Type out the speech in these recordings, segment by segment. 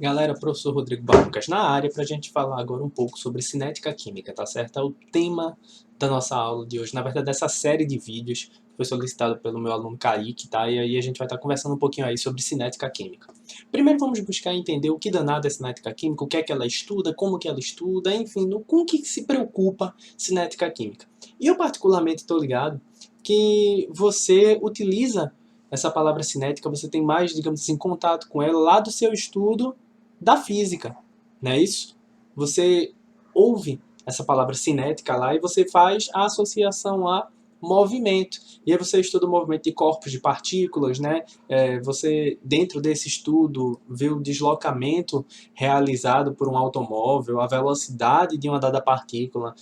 Galera, professor Rodrigo Barbucas na área para a gente falar agora um pouco sobre cinética química, tá certo? É o tema da nossa aula de hoje, na verdade dessa série de vídeos foi solicitado pelo meu aluno Kaique, tá? E aí a gente vai estar conversando um pouquinho aí sobre cinética química. Primeiro vamos buscar entender o que danado é cinética química, o que é que ela estuda, como que ela estuda, enfim, com que se preocupa cinética química. E eu particularmente estou ligado que você utiliza essa palavra cinética, você tem mais, digamos assim, contato com ela lá do seu estudo da física, não é isso? Você ouve essa palavra cinética lá e você faz a associação a movimento. E aí você estuda o movimento de corpos, de partículas, né? Você, dentro desse estudo, vê o deslocamento realizado por um automóvel, a velocidade de uma dada partícula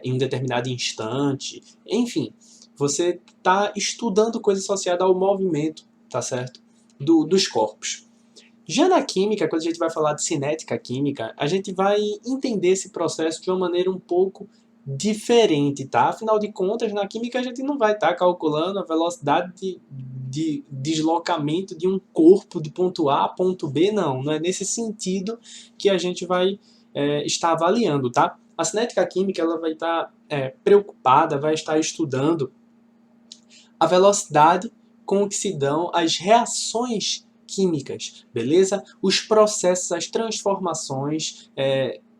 em um determinado instante. Enfim, você está estudando coisa associada ao movimento, tá certo? Dos corpos. Já na química, quando a gente vai falar de cinética química, a gente vai entender esse processo de uma maneira um pouco diferente, tá? Afinal de contas, na química a gente não vai estar calculando a velocidade de deslocamento de um corpo de ponto A a ponto B, não. Não é nesse sentido que a gente vai estar avaliando, tá? A cinética química ela vai estar preocupada, vai estar estudando a velocidade com que se dão as reações químicas, beleza? Os processos, as transformações,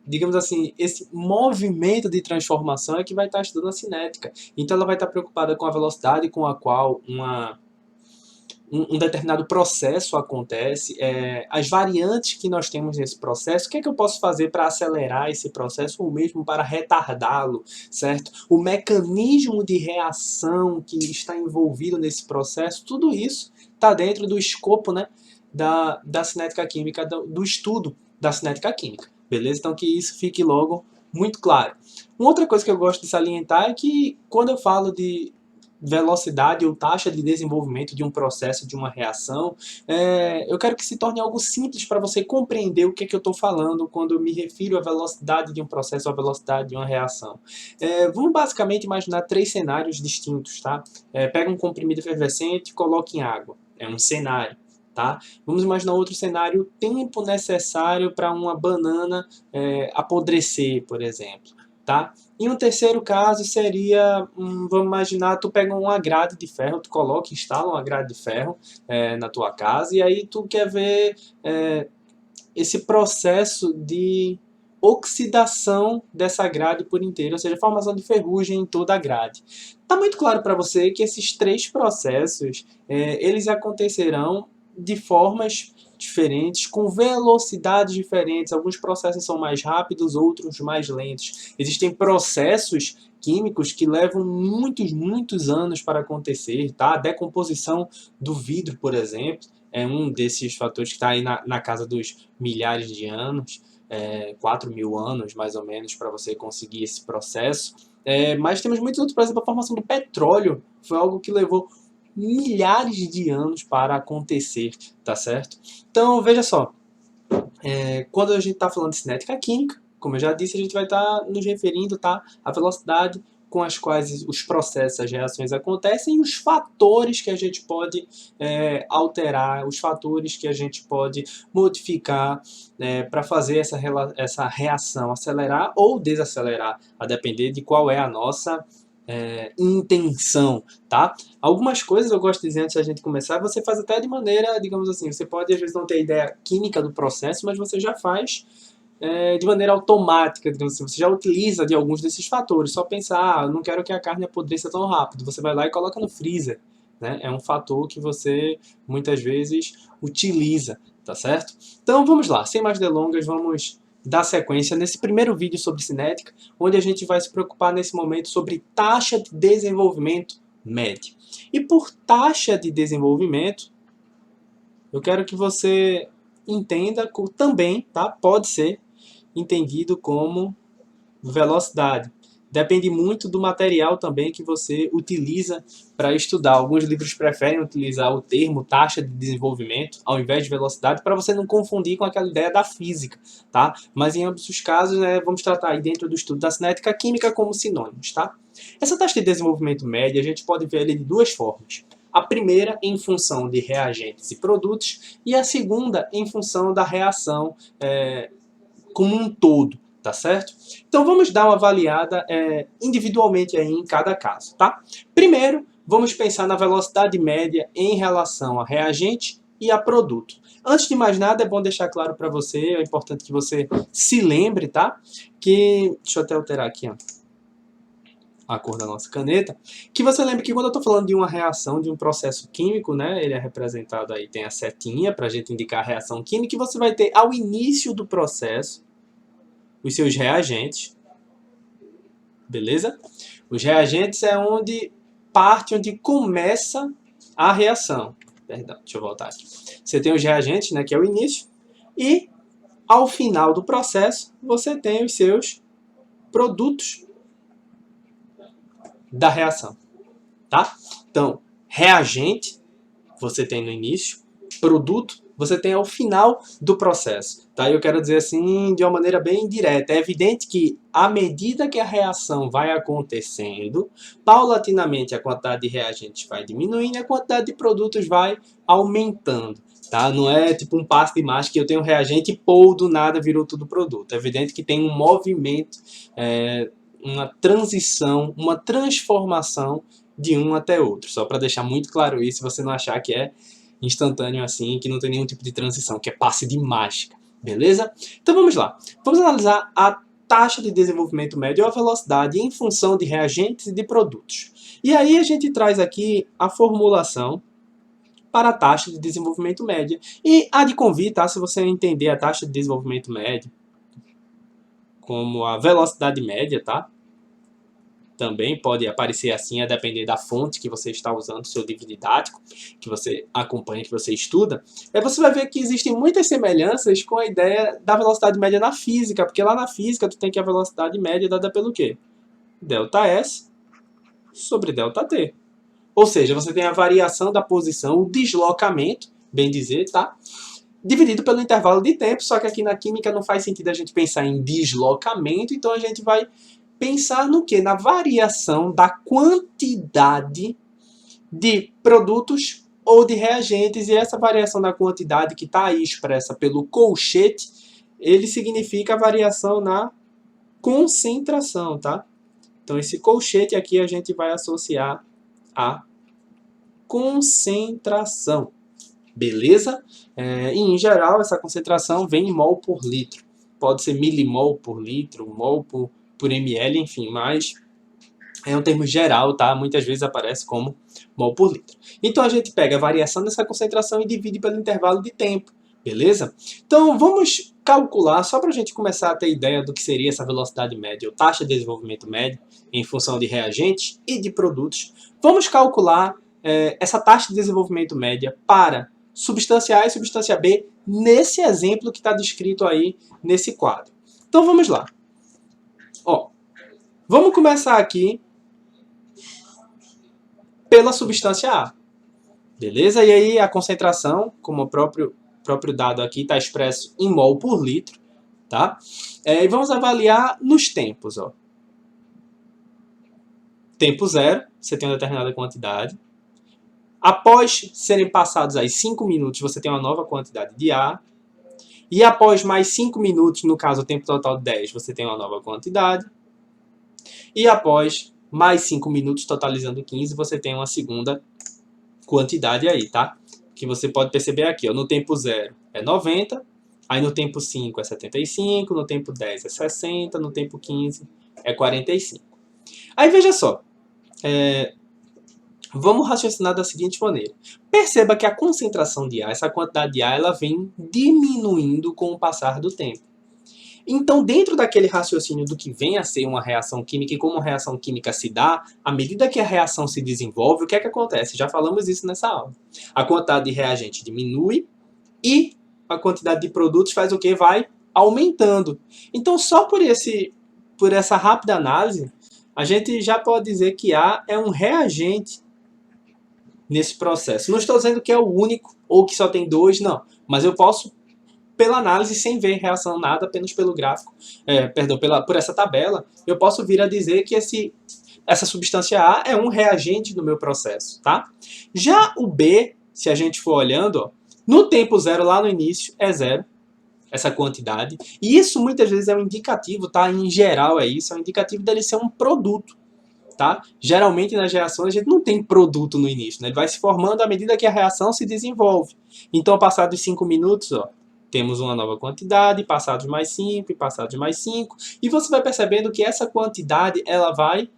digamos assim, esse movimento de transformação é que vai estar estudando a cinética. Então ela vai estar preocupada com a velocidade com a qual um determinado processo acontece, as variantes que nós temos nesse processo, o que é que eu posso fazer para acelerar esse processo ou mesmo para retardá-lo, certo? O mecanismo de reação que está envolvido nesse processo, tudo isso está dentro do escopo, né, da cinética química, do estudo da cinética química, beleza? Então que isso fique logo muito claro. Uma outra coisa que eu gosto de salientar é que quando eu falo de velocidade ou taxa de desenvolvimento de um processo, de uma reação, eu quero que se torne algo simples para você compreender o que é que eu estou falando quando eu me refiro à velocidade de um processo, à velocidade de uma reação. Vamos basicamente imaginar três cenários distintos, tá? Pega um comprimido efervescente e coloca em água. É um cenário. Tá? Vamos imaginar outro cenário, o tempo necessário para uma banana apodrecer, por exemplo. Tá? E um terceiro caso seria, vamos imaginar, tu pega uma grade de ferro, tu coloca, instala uma grade de ferro na tua casa e aí tu quer ver esse processo de oxidação dessa grade por inteiro, ou seja, formação de ferrugem em toda a grade. Está muito claro para você que esses três processos, eles acontecerão de formas diferentes, com velocidades diferentes. Alguns processos são mais rápidos, outros mais lentos. Existem processos químicos que levam muitos anos para acontecer, tá? A decomposição do vidro, por exemplo, é um desses fatores que está aí na casa dos milhares de anos, 4.000 anos mais ou menos para você conseguir esse processo. Mas temos muitos outros, por exemplo, a formação do petróleo foi algo que levou milhares de anos para acontecer, tá certo? Então, veja só, quando a gente está falando de cinética química, como eu já disse, a gente vai estar nos referindo, tá, à velocidade com as quais os processos, as reações acontecem e os fatores que a gente pode alterar, os fatores que a gente pode modificar para fazer essa reação acelerar ou desacelerar, a depender de qual é a nossa intenção, tá? Algumas coisas eu gosto de dizer antes da gente começar, você faz até de maneira, digamos assim, você pode às vezes não ter ideia química do processo, mas você já faz de maneira automática, digamos assim, você já utiliza de alguns desses fatores, só pensar, não quero que a carne apodreça tão rápido, você vai lá e coloca no freezer, né? É um fator que você muitas vezes utiliza, tá certo? Então vamos lá, sem mais delongas, vamos dar sequência nesse primeiro vídeo sobre cinética, onde a gente vai se preocupar nesse momento sobre taxa de desenvolvimento médio. E por taxa de desenvolvimento, eu quero que você entenda também, tá? Pode ser entendido como velocidade. Depende muito do material também que você utiliza para estudar. Alguns livros preferem utilizar o termo taxa de desenvolvimento ao invés de velocidade para você não confundir com aquela ideia da física, tá? Mas em ambos os casos, vamos tratar aí dentro do estudo da cinética química como sinônimos, tá? Essa taxa de desenvolvimento média a gente pode ver ele de duas formas. A primeira em função de reagentes e produtos e a segunda em função da reação como um todo, tá certo? Então vamos dar uma avaliada individualmente aí em cada caso, tá? Primeiro, vamos pensar na velocidade média em relação a reagente e a produto. Antes de mais nada, é bom deixar claro para você, é importante que você se lembre, tá? Que, deixa eu até alterar aqui, ó, a cor da nossa caneta, que você lembre que quando eu estou falando de uma reação, de um processo químico, né, ele é representado aí, tem a setinha para a gente indicar a reação química, e você vai ter ao início do processo os seus reagentes, beleza? Os reagentes é onde começa a reação. Perdão, deixa eu voltar aqui. Você tem os reagentes, né, que é o início, e ao final do processo você tem os seus produtos da reação, tá? Então, reagente você tem no início, produto você tem ao final do processo, tá? Eu quero dizer assim de uma maneira bem direta. É evidente que à medida que a reação vai acontecendo, paulatinamente a quantidade de reagentes vai diminuindo e a quantidade de produtos vai aumentando. Tá? Não é tipo um passe de mágica que eu tenho um reagente e pô, do nada virou tudo produto. É evidente que tem um movimento, uma transição, uma transformação de um até outro. Só para deixar muito claro isso, você não achar que é instantâneo assim, que não tem nenhum tipo de transição, que é passe de mágica, beleza? Então vamos lá. Vamos analisar a taxa de desenvolvimento médio ou a velocidade em função de reagentes e de produtos. E aí a gente traz aqui a formulação para a taxa de desenvolvimento média. E há de convir, tá? Se você entender a taxa de desenvolvimento médio como a velocidade média, tá? Também pode aparecer assim, a depender da fonte que você está usando, seu livro didático, que você acompanha, que você estuda. Aí você vai ver que existem muitas semelhanças com a ideia da velocidade média na física, porque lá na física tu tem que a velocidade média dada pelo quê? ΔS sobre ΔT. Ou seja, você tem a variação da posição, o deslocamento, bem dizer, tá? Dividido pelo intervalo de tempo, só que aqui na química não faz sentido a gente pensar em deslocamento, então a gente vai pensar no que? Na variação da quantidade de produtos ou de reagentes, e essa variação da quantidade que está aí expressa pelo colchete, ele significa a variação na concentração, tá? Então esse colchete aqui a gente vai associar a concentração, beleza? E em geral essa concentração vem em mol por litro, pode ser milimol por litro, mol por ml, enfim, mas é um termo geral, tá? Muitas vezes aparece como mol por litro. Então a gente pega a variação dessa concentração e divide pelo intervalo de tempo, beleza? Então vamos calcular, só para a gente começar a ter ideia do que seria essa velocidade média ou taxa de desenvolvimento médio em função de reagentes e de produtos. Vamos calcular essa taxa de desenvolvimento média para substância A e substância B nesse exemplo que está descrito aí nesse quadro. Então vamos lá. Ó, vamos começar aqui pela substância A, beleza? E aí a concentração, como o próprio dado aqui está expresso em mol por litro, tá? E vamos avaliar nos tempos, ó. Tempo zero, você tem uma determinada quantidade. Após serem passados aí 5 minutos, você tem uma nova quantidade de A. E após mais 5 minutos, no caso o tempo total de 10, você tem uma nova quantidade. E após mais 5 minutos, totalizando 15, você tem uma segunda quantidade aí, tá? Que você pode perceber aqui, ó, no tempo 0 é 90, aí no tempo 5 é 75, no tempo 10 é 60, no tempo 15 é 45. Aí veja só, vamos raciocinar da seguinte maneira. Perceba que a concentração de A, essa quantidade de A, ela vem diminuindo com o passar do tempo. Então, dentro daquele raciocínio do que vem a ser uma reação química e como a reação química se dá, à medida que a reação se desenvolve, o que é que acontece? Já falamos isso nessa aula. A quantidade de reagente diminui e a quantidade de produtos faz o quê? Vai aumentando. Então, só por essa rápida análise, a gente já pode dizer que A é um reagente nesse processo. Não estou dizendo que é o único ou que só tem dois, não. Mas eu posso, pela análise, sem ver reação nada, apenas pelo gráfico, por essa tabela, eu posso vir a dizer que esse essa substância A é um reagente do meu processo, tá? Já o B, se a gente for olhando, ó, no tempo zero, lá no início, é zero, essa quantidade. E isso muitas vezes é um indicativo, tá? Em geral é isso, é um indicativo dele ser um produto, tá? Geralmente nas reações a gente não tem produto no início, né? Ele vai se formando à medida que a reação se desenvolve. Então, passados 5 minutos, ó, temos uma nova quantidade, passados mais 5 e passados mais 5, e você vai percebendo que essa quantidade ela vai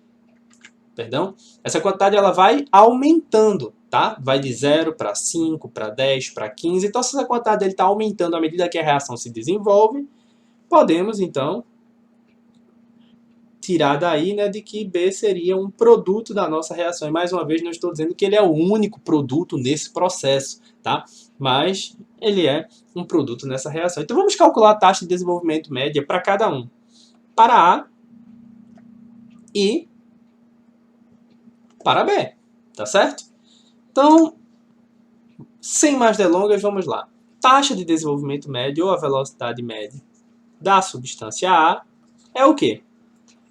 aumentando, tá? Vai de 0 para 5, para 10, para 15. Então, se essa quantidade está aumentando à medida que a reação se desenvolve, podemos, então, tirar daí, né, de que B seria um produto da nossa reação. E, mais uma vez, não estou dizendo que ele é o único produto nesse processo, tá? Mas ele é um produto nessa reação. Então, vamos calcular a taxa de desenvolvimento média para cada um. Para A e para B, tá certo? Então, sem mais delongas, vamos lá. Taxa de desenvolvimento médio, ou a velocidade média da substância A, é o quê?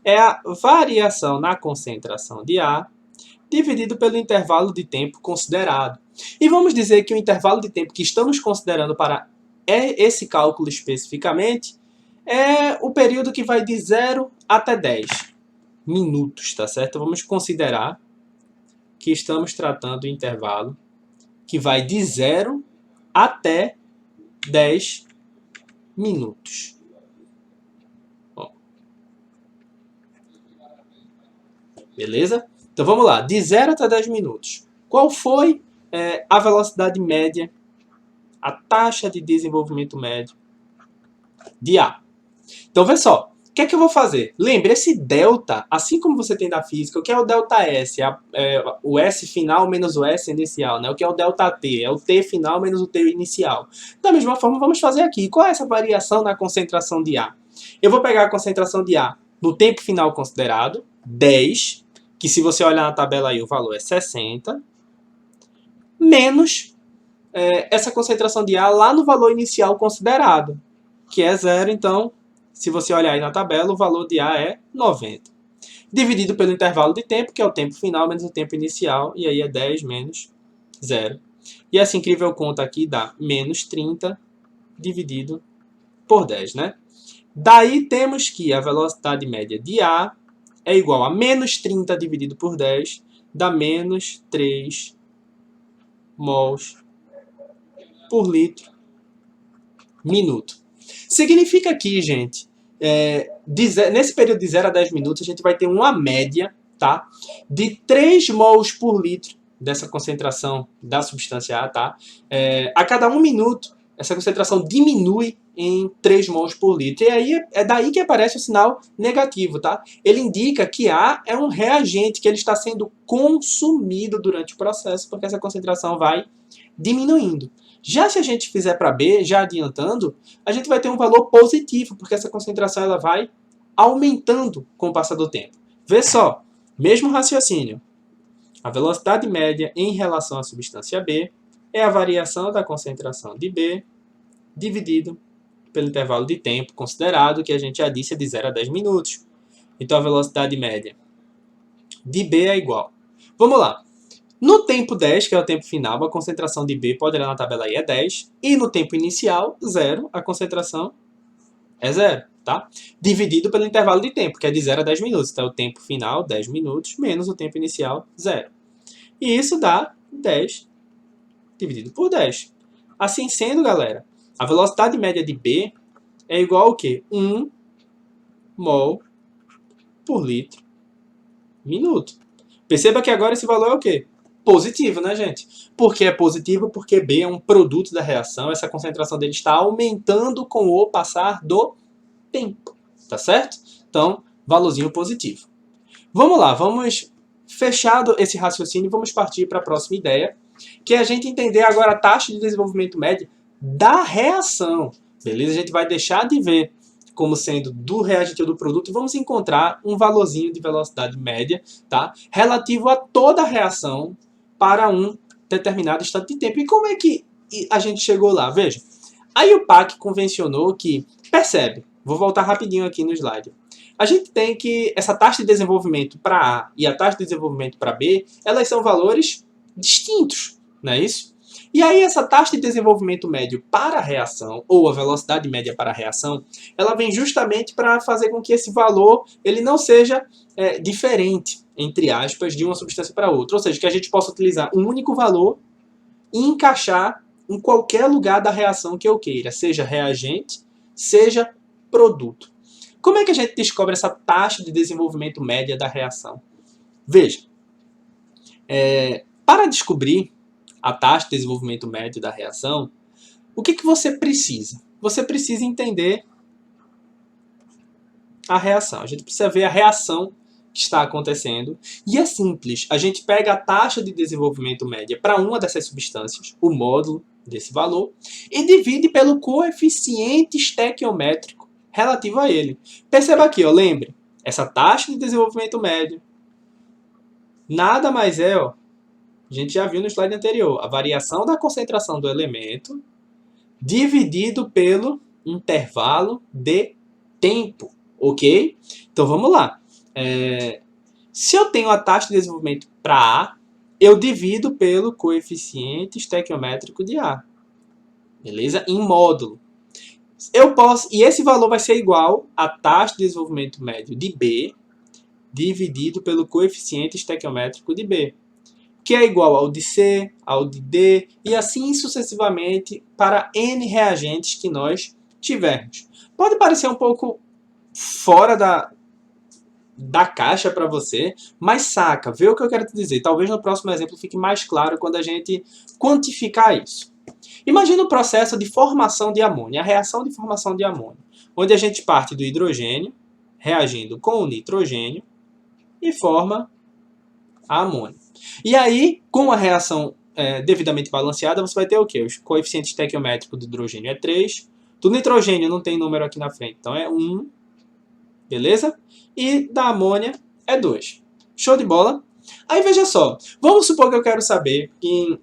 É a variação na concentração de A dividido pelo intervalo de tempo considerado. E vamos dizer que o intervalo de tempo que estamos considerando para esse cálculo especificamente é o período que vai de 0 até 10 minutos, tá certo? Vamos considerar que estamos tratando do intervalo que vai de 0 até 10 minutos. Bom, beleza? Então vamos lá, de 0 até 10 minutos. Qual foi a velocidade média, a taxa de desenvolvimento médio de A? Então vê só, o que é que eu vou fazer? Lembre, esse delta, assim como você tem da física, o que é o delta S? O S final menos o S inicial, né? O que é o delta T? É o T final menos o T inicial. Da mesma forma, vamos fazer aqui. Qual é essa variação na concentração de A? Eu vou pegar a concentração de A no tempo final considerado, 10, que se você olhar na tabela aí o valor é 60, menos essa concentração de A lá no valor inicial considerado, que é 0, então... Se você olhar aí na tabela, o valor de A é 90. Dividido pelo intervalo de tempo, que é o tempo final menos o tempo inicial, e aí é 10 menos 0. E essa incrível conta aqui dá menos 30 dividido por 10, né? Daí temos que a velocidade média de A é igual a menos 30 dividido por 10, dá menos 3 mols por litro minuto. Significa aqui, gente, nesse período de 0 a 10 minutos, a gente vai ter uma média, tá, de 3 mols por litro dessa concentração da substância A, tá? A cada 1 minuto, essa concentração diminui em 3 mols por litro. E aí é daí que aparece o sinal negativo, tá? Ele indica que A é um reagente, que ele está sendo consumido durante o processo, porque essa concentração vai diminuindo. Já se a gente fizer para B, já adiantando, a gente vai ter um valor positivo, porque essa concentração ela vai aumentando com o passar do tempo. Vê só, mesmo raciocínio. A velocidade média em relação à substância B é a variação da concentração de B dividido pelo intervalo de tempo considerado, que a gente já disse é de 0 a 10 minutos. Então a velocidade média de B é igual. Vamos lá. No tempo 10, que é o tempo final, a concentração de B, pode olhar na tabela aí, é 10. E no tempo inicial, 0, a concentração é 0, tá? Dividido pelo intervalo de tempo, que é de 0 a 10 minutos. Então, o tempo final, 10 minutos, menos o tempo inicial, 0. E isso dá 10 dividido por 10. Assim sendo, galera, a velocidade média de B é igual ao quê? 1 mol por litro minuto. Perceba que agora esse valor é o quê? Positivo, né, gente? Por que é positivo? Porque B é um produto da reação, essa concentração dele está aumentando com o passar do tempo, tá certo? Então, valorzinho positivo. Vamos lá, vamos fechado esse raciocínio, vamos partir para a próxima ideia, que é a gente entender agora a taxa de desenvolvimento média da reação, beleza? A gente vai deixar de ver como sendo do reagente ou do produto, e vamos encontrar um valorzinho de velocidade média, tá? Relativo a toda a reação para um determinado instante de tempo. E como é que a gente chegou lá? Veja, a IUPAC convencionou que, percebe, vou voltar rapidinho aqui no slide, a gente tem que essa taxa de desenvolvimento para A e a taxa de desenvolvimento para B, elas são valores distintos, não é isso? E aí essa taxa de desenvolvimento médio para a reação, ou a velocidade média para a reação, ela vem justamente para fazer com que esse valor ele não seja diferente, entre aspas, de uma substância para outra. Ou seja, que a gente possa utilizar um único valor e encaixar em qualquer lugar da reação que eu queira, seja reagente, seja produto. Como é que a gente descobre essa taxa de desenvolvimento média da reação? Veja, para descobrir a taxa de desenvolvimento médio da reação, o que você precisa? Você precisa entender a reação. A gente precisa ver a reação que está acontecendo. E é simples. A gente pega a taxa de desenvolvimento média para uma dessas substâncias, o módulo desse valor, e divide pelo coeficiente estequiométrico relativo a ele. Perceba aqui, ó, lembre, essa taxa de desenvolvimento médio nada mais é, ó, a gente já viu no slide anterior, a variação da concentração do elemento dividido pelo intervalo de tempo, ok? Então vamos lá. Se eu tenho a taxa de desenvolvimento para A, eu divido pelo coeficiente estequiométrico de A, beleza? Em módulo. Eu posso, e esse valor vai ser igual à taxa de desenvolvimento médio de B dividido pelo coeficiente estequiométrico de B, que é igual ao de C, ao de D, e assim sucessivamente para N reagentes que nós tivermos. Pode parecer um pouco fora da caixa para você, mas saca, vê o que eu quero te dizer. Talvez no próximo exemplo fique mais claro quando a gente quantificar isso. Imagina o processo de formação de amônia, a reação de formação de amônia, onde a gente parte do hidrogênio, reagindo com o nitrogênio, e forma a amônia. E aí, com a reação devidamente balanceada, você vai ter o quê? O coeficiente estequiométrico do hidrogênio é 3, do nitrogênio não tem número aqui na frente, então é 1, beleza? E da amônia é 2. Show de bola? Aí veja só, vamos supor que eu quero saber que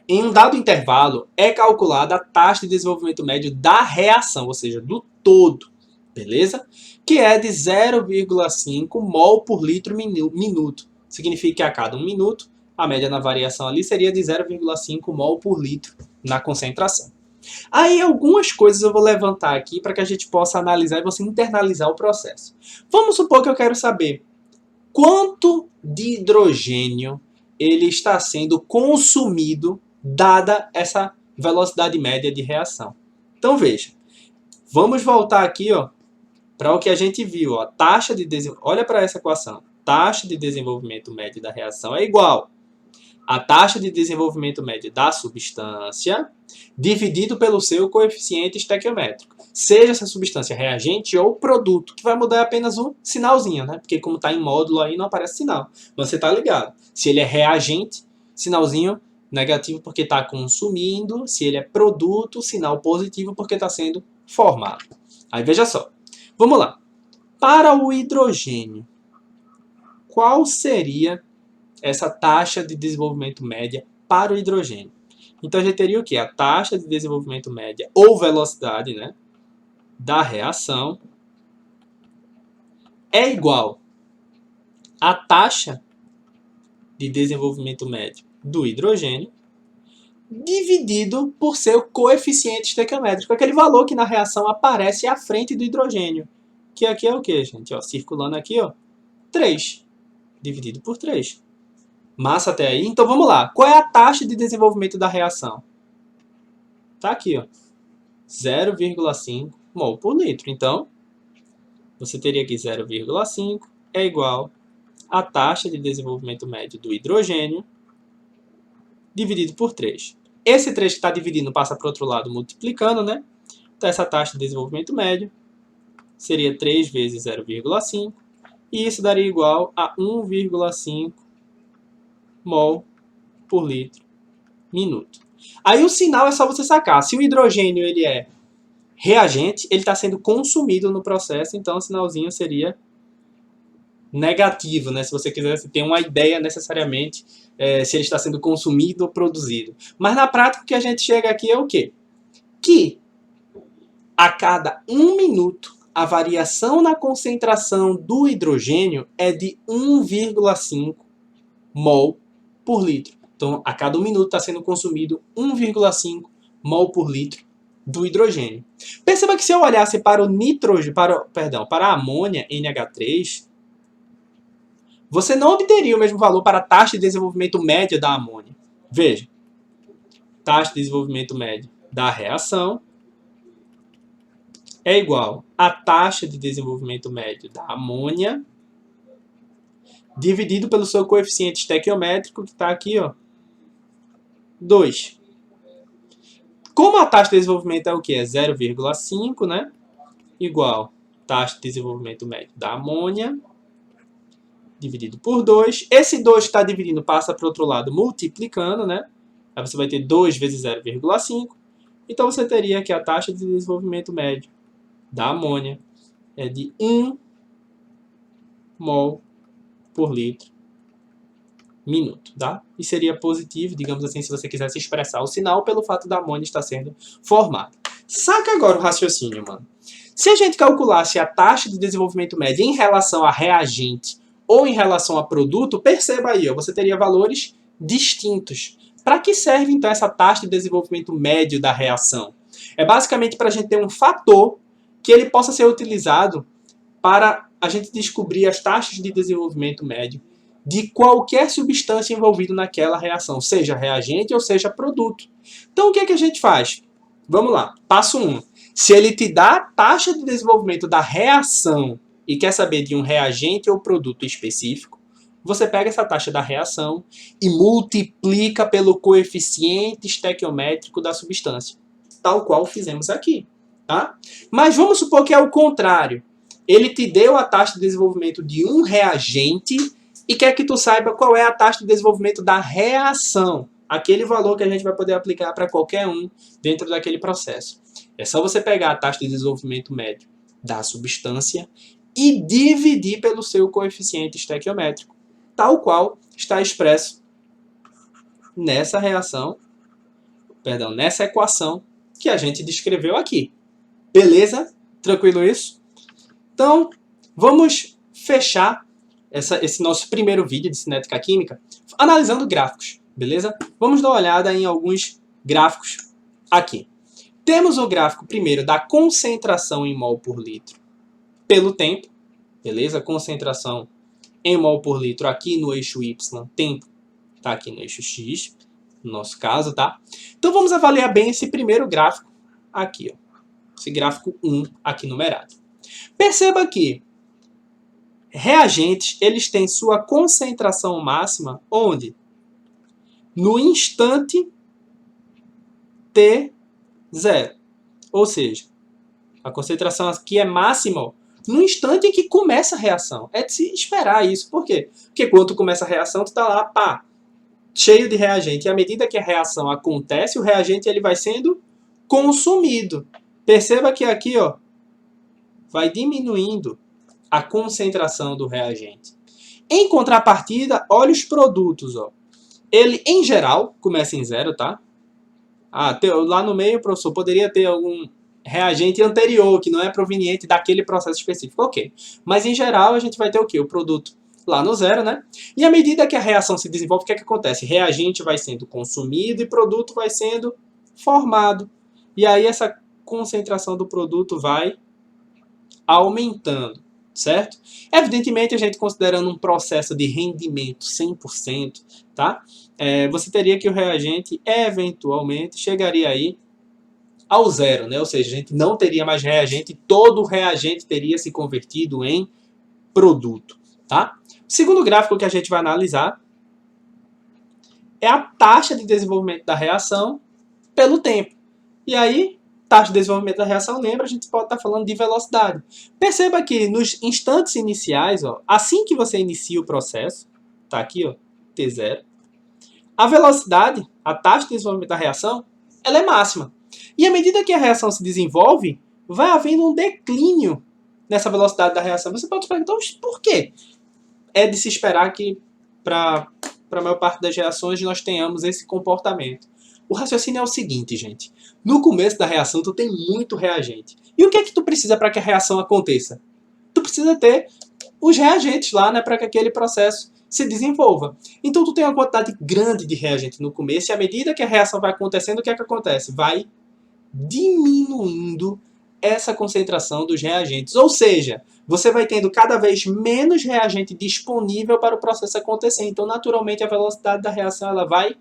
em um dado intervalo é calculada a taxa de desenvolvimento médio da reação, ou seja, do todo, beleza? Que é de 0,5 mol por litro minuto. Significa que a cada 1 minuto, a média na variação ali seria de 0,5 mol por litro na concentração. Aí algumas coisas eu vou levantar aqui para que a gente possa analisar e você internalizar o processo. Vamos supor que eu quero saber quanto de hidrogênio ele está sendo consumido dada essa velocidade média de reação. Então veja, vamos voltar aqui para o que a gente viu. Ó, taxa de olha para essa equação. Taxa de desenvolvimento médio da reação é igual a taxa de desenvolvimento médio da substância dividido pelo seu coeficiente estequiométrico. Seja essa substância reagente ou produto, que vai mudar apenas um sinalzinho, né? Porque como está em módulo aí não aparece sinal. Mas você está ligado. Se ele é reagente, sinalzinho negativo porque está consumindo. Se ele é produto, sinal positivo porque está sendo formado. Aí veja só. Vamos lá. Para o hidrogênio, qual seria essa taxa de desenvolvimento média para o hidrogênio? Então a gente teria o quê? A taxa de desenvolvimento média ou velocidade, né, da reação é igual à taxa de desenvolvimento médio do hidrogênio dividido por seu coeficiente estequiométrico, aquele valor que na reação aparece à frente do hidrogênio, que aqui é o quê, gente? Ó, circulando aqui, 3 dividido por 3. Massa até aí? Então vamos lá. Qual é a taxa de desenvolvimento da reação? Tá aqui, 0,5 mol por litro. Então, você teria aqui 0,5 é igual à taxa de desenvolvimento médio do hidrogênio dividido por 3. Esse 3 que está dividindo passa para o outro lado multiplicando, né? Então, essa taxa de desenvolvimento médio seria 3 vezes 0,5 e isso daria igual a 1,5 mol por litro minuto. Aí o sinal é só você sacar. Se o hidrogênio ele é reagente, ele está sendo consumido no processo, então o sinalzinho seria negativo, né? Se você quisesse ter uma ideia necessariamente se ele está sendo consumido ou produzido. Mas na prática o que a gente chega aqui é o quê? Que a cada 1 minuto a variação na concentração do hidrogênio é de 1,5 mol por litro. Então, a cada 1 minuto está sendo consumido 1,5 mol por litro do hidrogênio. Perceba que se eu olhasse para o nitrogênio, para a amônia NH3, você não obteria o mesmo valor para a taxa de desenvolvimento média da amônia. Veja, taxa de desenvolvimento médio da reação é igual à taxa de desenvolvimento médio da amônia dividido pelo seu coeficiente estequiométrico, que está aqui, ó, 2. Como a taxa de desenvolvimento é o quê? É 0,5, né? Igual taxa de desenvolvimento médio da amônia dividido por 2. Esse 2 que está dividindo passa para o outro lado multiplicando, né? Aí você vai ter 2 vezes 0,5. Então você teria que a taxa de desenvolvimento médio da amônia é de 1 mol por litro minuto, tá? E seria positivo, digamos assim, se você quisesse expressar o sinal pelo fato da amônia estar sendo formada. Saca agora o raciocínio, mano. Se a gente calculasse a taxa de desenvolvimento média em relação a reagente ou em relação a produto, perceba aí, ó, você teria valores distintos. Para que serve, então, essa taxa de desenvolvimento médio da reação? É basicamente para a gente ter um fator que ele possa ser utilizado para a gente descobrir as taxas de desenvolvimento médio de qualquer substância envolvida naquela reação, seja reagente ou seja produto. Então, o que é que a gente faz? Vamos lá. Passo 1. Se ele te dá a taxa de desenvolvimento da reação e quer saber de um reagente ou produto específico, você pega essa taxa da reação e multiplica pelo coeficiente estequiométrico da substância, tal qual fizemos aqui, tá? Mas vamos supor que é o contrário. Ele te deu a taxa de desenvolvimento de um reagente e quer que tu saiba qual é a taxa de desenvolvimento da reação, aquele valor que a gente vai poder aplicar para qualquer um dentro daquele processo. É só você pegar a taxa de desenvolvimento médio da substância e dividir pelo seu coeficiente estequiométrico, tal qual está expresso nessa nessa equação que a gente descreveu aqui. Beleza? Tranquilo isso? Então, vamos fechar esse nosso primeiro vídeo de cinética química analisando gráficos, beleza? Vamos dar uma olhada em alguns gráficos aqui. Temos o gráfico primeiro da concentração em mol por litro pelo tempo, beleza? Concentração em mol por litro aqui no eixo Y, tempo está aqui no eixo X, no nosso caso, tá? Então vamos avaliar bem esse primeiro gráfico aqui, ó. Esse gráfico 1 aqui numerado. Perceba que reagentes, eles têm sua concentração máxima onde? No instante T0. Ou seja, a concentração aqui é máxima no instante em que começa a reação. É de se esperar isso. Por quê? Porque quando começa a reação, tu está lá, pá, cheio de reagente. E à medida que a reação acontece, o reagente ele vai sendo consumido. Perceba que aqui, ó, vai diminuindo a concentração do reagente. Em contrapartida, olha os produtos, ó. Ele, em geral, começa em 0, tá? Lá no meio, professor, poderia ter algum reagente anterior, que não é proveniente daquele processo específico. Ok. Mas, em geral, a gente vai ter o quê? O produto lá no 0, né? E à medida que a reação se desenvolve, o que é que acontece? Reagente vai sendo consumido e produto vai sendo formado. E aí, essa concentração do produto vai aumentando. Certo? Evidentemente, a gente considerando um processo de rendimento 100%, tá? Você teria que o reagente, eventualmente, chegaria aí ao 0, né? Ou seja, a gente não teria mais reagente, todo o reagente teria se convertido em produto, tá? O segundo gráfico que a gente vai analisar é a taxa de desenvolvimento da reação pelo tempo. E aí, taxa de desenvolvimento da reação, lembra, a gente pode estar falando de velocidade. Perceba que nos instantes iniciais, ó, assim que você inicia o processo, tá aqui, ó, T0, a velocidade, a taxa de desenvolvimento da reação, ela é máxima. E à medida que a reação se desenvolve, vai havendo um declínio nessa velocidade da reação. Você pode perguntar, então, por quê? É de se esperar que, para a maior parte das reações, nós tenhamos esse comportamento. O raciocínio é o seguinte, gente. No começo da reação, tu tem muito reagente. E o que é que tu precisa para que a reação aconteça? Tu precisa ter os reagentes lá, né, para que aquele processo se desenvolva. Então tu tem uma quantidade grande de reagente no começo e à medida que a reação vai acontecendo, o que é que acontece? Vai diminuindo essa concentração dos reagentes. Ou seja, você vai tendo cada vez menos reagente disponível para o processo acontecer. Então, naturalmente, a velocidade da reação ela vai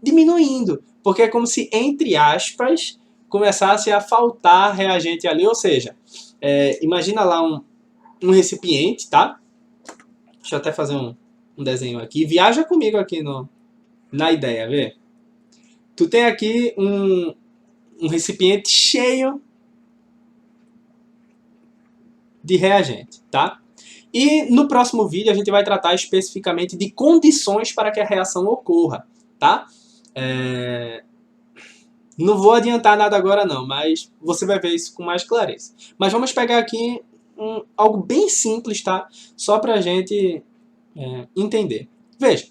diminuindo. Porque é como se, entre aspas, começasse a faltar reagente ali. Ou seja, imagina lá um recipiente, tá? Deixa eu até fazer um desenho aqui. Viaja comigo aqui na ideia, vê? Tu tem aqui um recipiente cheio de reagente, tá? E no próximo vídeo a gente vai tratar especificamente de condições para que a reação ocorra, tá? Não vou adiantar nada agora não, mas você vai ver isso com mais clareza. Mas vamos pegar aqui algo bem simples, tá? Só pra gente entender. Veja,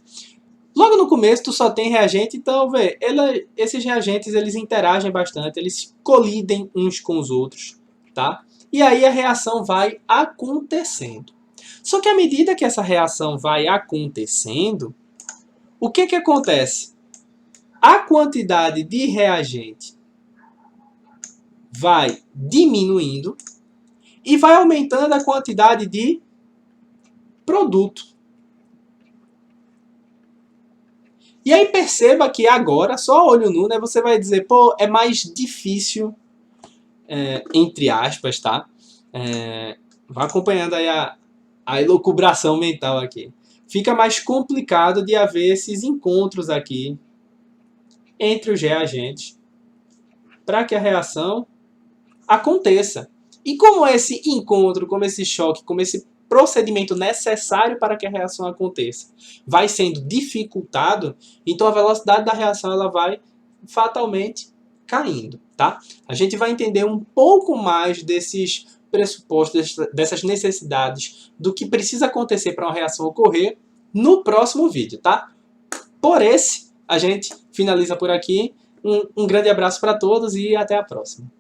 logo no começo tu só tem reagente, então vê, esses reagentes eles interagem bastante, eles colidem uns com os outros, tá? E aí a reação vai acontecendo. Só que à medida que essa reação vai acontecendo, o que que acontece? A quantidade de reagente vai diminuindo e vai aumentando a quantidade de produto. E aí perceba que agora, só olho nu, né, você vai dizer, pô, é mais difícil, entre aspas, tá? Vai acompanhando aí a elucubração mental aqui. Fica mais complicado de haver esses encontros aqui entre os reagentes para que a reação aconteça. E como esse encontro, como esse choque, como esse procedimento necessário para que a reação aconteça vai sendo dificultado, então a velocidade da reação ela vai fatalmente caindo, tá? A gente vai entender um pouco mais desses pressupostos, dessas necessidades, do que precisa acontecer para uma reação ocorrer no próximo vídeo, tá? Por esse, a gente finaliza por aqui. Um grande abraço para todos e até a próxima.